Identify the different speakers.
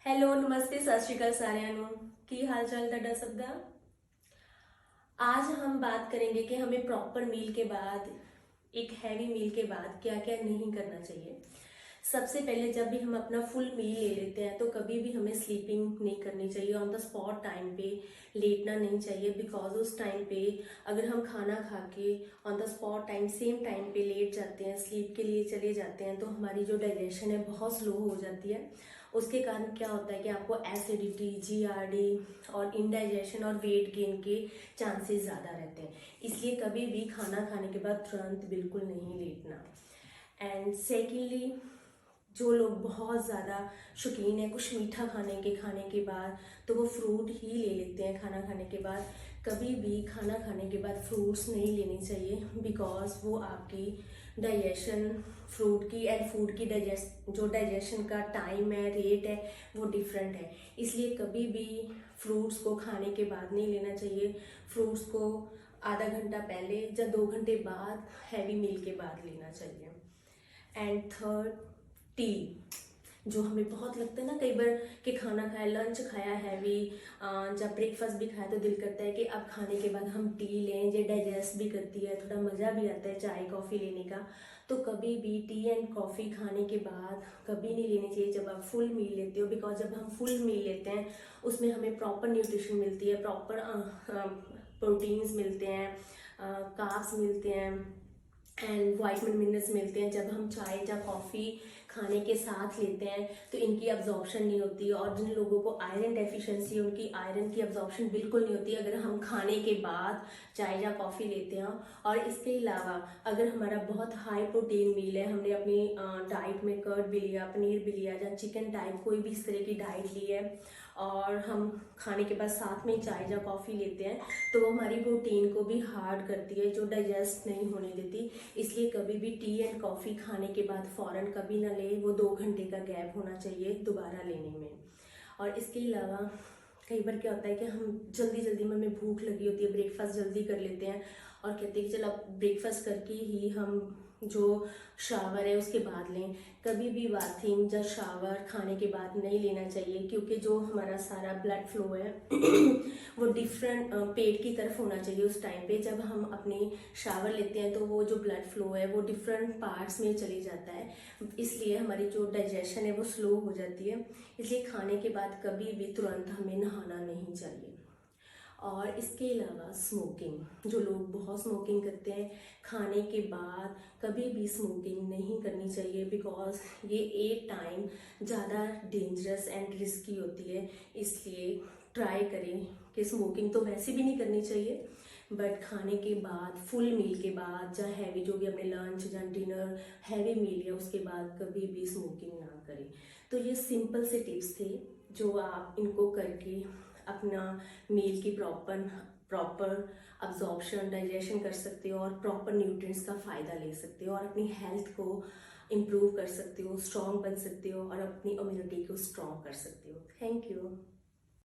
Speaker 1: Hello नमस्ते सत श्रीकाल सारिਆਂ ਨੂੰ ਕੀ हाल चाल ਤੁਹਾਡਾ ਸਭ ਦਾ। आज हम बात करेंगे कि हमें प्रॉपर मील के बाद, एक हैवी मील के बाद क्या क्या नहीं करना चाहिए। सबसे पहले जब भी हम अपना फुल मील ले लेते हैं तो कभी भी हमें स्लीपिंग नहीं करनी चाहिए। ऑन द स्पॉट टाइम पे लेटना नहीं चाहिए, बिकॉज उस टाइम पे अगर हम खाना खा के on the spot time same time पे लेट जाते हैं, स्लीप के लिए चले जाते हैं, तो हमारी जो डाइजेशन है बहुत स्लो हो जाती है। उसके कारण क्या होता है कि आपको एसिडिटी, जीआरडी और इनडाइजेशन और वेट गेन के चांसेस ज़्यादा रहते हैं। इसलिए कभी भी खाना खाने के बाद तुरंत बिल्कुल नहीं लेटना। एंड सेकेंडली, जो लोग बहुत ज़्यादा शौकीन है कुछ मीठा खाने के बाद, तो वो फ्रूट ही ले लेते हैं खाना खाने के बाद। कभी भी खाना खाने के बाद फ्रूट्स नहीं लेने चाहिए, बिकॉज वो आपकी डाइजेशन, फ्रूट की एंड फूड की डाइजेशन का टाइम है, रेट है, वो डिफरेंट है। इसलिए कभी भी फ्रूट्स को खाने के बाद नहीं लेना चाहिए। फ्रूट्स को आधा घंटा पहले या 2 घंटे बाद हैवी मील के बाद लेना चाहिए। एंड थर्ड, टी, जो हमें बहुत लगता है ना कई बार कि खाना खाया, लंच खाया हैवी, जब ब्रेकफास्ट भी खाया तो दिल करता है कि अब खाने के बाद हम टी लें। ये डाइजेस्ट भी करती है, थोड़ा मज़ा भी आता है चाय कॉफ़ी लेने का। तो कभी भी टी एंड कॉफ़ी खाने के बाद कभी नहीं लेनी चाहिए जब आप फुल मील लेते हो। बिकॉज जब हम फुल मील लेते हैं उसमें हमें प्रॉपर न्यूट्रिशन मिलती है, प्रॉपर प्रोटीन्स मिलते हैं, कार्ब्स मिलते हैं एंड वाइटमिन मिनरल्स मिलते हैं। जब हम चाय या कॉफ़ी खाने के साथ लेते हैं तो इनकी अब्जॉर्प्शन नहीं होती। और जिन लोगों को आयरन डेफिशिएंसी है उनकी आयरन की अब्जॉर्प्शन बिल्कुल नहीं होती अगर हम खाने के बाद चाय या कॉफ़ी लेते हैं। और इसके अलावा अगर हमारा बहुत हाई प्रोटीन मील है, हमने अपनी डाइट में कर्ड भी लिया, पनीर भी लिया या चिकन टाइप कोई भी इस तरह की डाइट ली है, और हम खाने के बाद साथ में चाय या कॉफ़ी लेते हैं, तो वो हमारी प्रोटीन को भी हार्ड करती है, जो डाइजेस्ट नहीं होने देती। इसलिए कभी भी टी एंड कॉफ़ी खाने के बाद फ़ौरन कभी ना ले, वो 2 घंटे का गैप होना चाहिए दोबारा लेने में। और इसके अलावा कई बार क्या होता है कि हम जल्दी जल्दी में हमें भूख लगी होती है, ब्रेकफास्ट जल्दी कर लेते हैं और कहते हैं कि चलो अब ब्रेकफास्ट करके ही हम जो शावर है उसके बाद लें। कभी भी बाथिंग या शावर खाने के बाद नहीं लेना चाहिए, क्योंकि जो हमारा सारा ब्लड फ्लो है वो डिफरेंट पेट की तरफ होना चाहिए उस टाइम पे। जब हम अपनी शावर लेते हैं तो वो जो ब्लड फ्लो है वो डिफरेंट पार्ट्स में चले जाता है, इसलिए हमारी जो डाइजेशन है वो स्लो हो जाती है। इसलिए खाने के बाद कभी भी तुरंत हमें नहाना नहीं चाहिए। और इसके अलावा स्मोकिंग, जो लोग बहुत स्मोकिंग करते हैं, खाने के बाद कभी भी स्मोकिंग नहीं करनी चाहिए, बिकॉज ये एक टाइम ज़्यादा डेंजरस एंड रिस्की होती है। इसलिए ट्राई करें कि स्मोकिंग तो वैसे भी नहीं करनी चाहिए, बट खाने के बाद, फुल मील के बाद या हैवी जो भी अपने लंच या डिनर हैवी मील है उसके बाद कभी भी स्मोकिंग ना करें। तो ये सिंपल से टिप्स थे जो आप इनको करके अपना मील की प्रॉपर अब्जॉर्प्शन, डाइजेशन कर सकते हो और प्रॉपर न्यूट्रिएंट्स का फ़ायदा ले सकते हो और अपनी हेल्थ को इम्प्रूव कर सकते हो, स्ट्रॉन्ग बन सकते हो और अपनी इम्यूनिटी को स्ट्रॉन्ग कर सकते हो। Thank you.